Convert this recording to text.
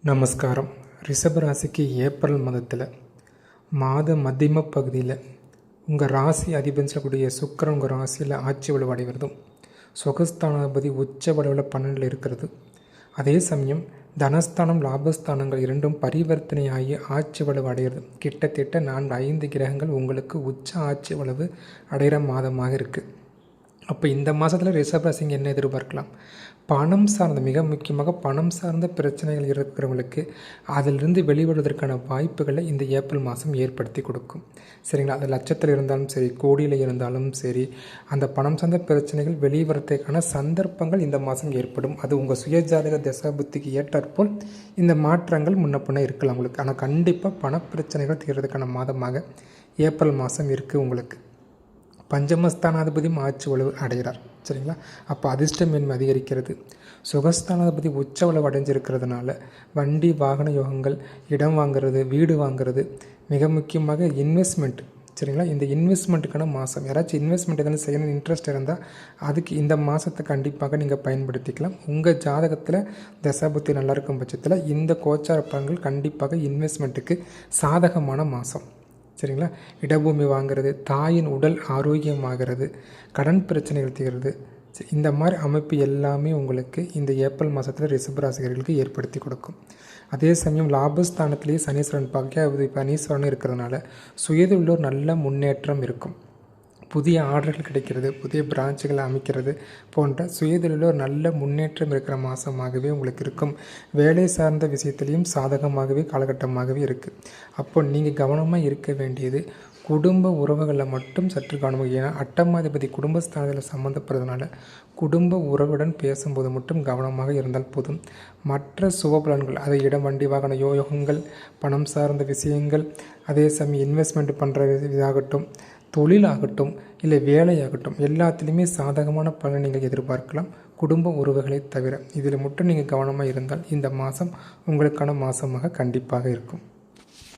நமஸ்காரம். ரிஷபராசிக்கு ஏப்ரல் மாதத்தில் மாத மத்தியம பகுதியில் உங்கள் ராசி அதிபதினு சொல்லக்கூடிய சுக்கிரன் உங்கள் ராசியில் ஆட்சி வலுவடைகிறதும், சுகஸ்தானாதிபதி உச்ச வலுவில் 12 இருக்கிறது. அதே சமயம் தனஸ்தானம் லாபஸ்தானங்கள் இரண்டும் பரிவர்த்தனையாகி ஆட்சி வலுவு அடைகிறது. கிட்டத்தட்ட 4-5 கிரகங்கள் உங்களுக்கு உச்ச ஆட்சி வலுவு அடைகிற மாதமாக இருக்குது. அப்போ இந்த மாதத்தில் ரிஷபராசிங்க என்ன எதிர்பார்க்கலாம்? பணம் சார்ந்த, மிக முக்கியமாக பணம் சார்ந்த பிரச்சனைகள் இருக்கிறவங்களுக்கு அதிலிருந்து வெளிவருவதற்கான வாய்ப்புகளை இந்த ஏப்ரல் மாதம் ஏற்படுத்தி கொடுக்கும். சரிங்களா? அது லட்சத்தில் இருந்தாலும் சரி, கோடியில் இருந்தாலும் சரி, அந்த பணம் சார்ந்த பிரச்சனைகள் வெளிவரத்துக்கான சந்தர்ப்பங்கள் இந்த மாதம் ஏற்படும். அது உங்கள் சுயஜாதக தசாபுத்திக்கு ஏற்றாற்போல் இந்த மாற்றங்கள் முன்ன பின்ன இருக்கலாம் உங்களுக்கு. ஆனால் கண்டிப்பாக பணப்பிரச்சனைகள் தீர்றதுக்கான மாதமாக ஏப்ரல் மாதம் இருக்குது உங்களுக்கு. பஞ்சமஸ்தானாதிபதியும் ஆட்சி வலுவு அடைகிறார். சரிங்களா? அப்போ அதிர்ஷ்டமின்மை அதிகரிக்கிறது. சுகஸ்தானாதிபதி உச்ச வலுவு அடைஞ்சிருக்கிறதுனால வண்டி வாகன யோகங்கள், இடம் வாங்கிறது, வீடு வாங்கிறது, மிக முக்கியமாக இன்வெஸ்ட்மெண்ட். சரிங்களா? இந்த இன்வெஸ்ட்மெண்ட்டுக்கான மாதம். யாராச்சும் இன்வெஸ்ட்மெண்ட் எதாவது செய்யணும்னு இன்ட்ரெஸ்ட் இருந்தால் அதுக்கு இந்த மாதத்தை கண்டிப்பாக நீங்கள் பயன்படுத்திக்கலாம். உங்கள் ஜாதகத்தில் தசாபுத்தி நல்லா இருக்கும் பட்சத்தில் இந்த கோச்சார பலன்கள் கண்டிப்பாக இன்வெஸ்ட்மெண்ட்டுக்கு சாதகமான மாதம். சரிங்களா? இடபூமி வாங்கிறது, தாயின் உடல் ஆரோக்கியமாகிறது, கடன் பிரச்சனைகள் தீர்கிறது, இந்த மாதிரி அமைப்பு எல்லாமே உங்களுக்கு இந்த ஏப்ரல் மாதத்தில் ரிஷபராசிகர்களுக்கு ஏற்படுத்தி கொடுக்கும். அதே சமயம் லாபஸ்தானத்திலேயே சனீஸ்வரன் பனீஸ்வரன் இருக்கிறதுனால சுயதொழில் ஒரு நல்ல முன்னேற்றம் இருக்கும். புதிய ஆர்டர்கள் கிடைக்கிறது, புதிய பிரான்ச்சுகளை அமைக்கிறது போன்ற சுயதொழிலில் ஒரு நல்ல முன்னேற்றம் இருக்கிற மாதமாகவே உங்களுக்கு இருக்கும். வேலை சார்ந்த விஷயத்துலேயும் சாதகமாகவே காலகட்டமாகவே இருக்குது. அப்போ நீங்கள் கவனமாக இருக்க வேண்டியது குடும்ப உறவுகளில் மட்டும் சற்று கவனமாக. ஏன்னா அட்டமாதிபதி குடும்பஸ்தானத்தில் சம்மந்தப்படுறதுனால குடும்ப உறவுடன் பேசும்போது மட்டும் கவனமாக இருந்தால் போதும். மற்ற சுபபலன்கள், அதை இடம் வண்டி வாகன யோகங்கள், பணம் சார்ந்த விஷயங்கள், அதே சமயம் இன்வெஸ்ட்மெண்ட் பண்ணுற இதாகட்டும், தொழிலாகட்டும், இல்லை வேலையாகட்டும், எல்லாத்துலேயுமே சாதகமான பலனை நீங்கள் எதிர்பார்க்கலாம். குடும்ப உறவுகளை தவிர இதில் மட்டும் நீங்கள் கவனமாக இருந்தால் இந்த மாதம் உங்களுக்கான மாதமாக கண்டிப்பாக இருக்கும்.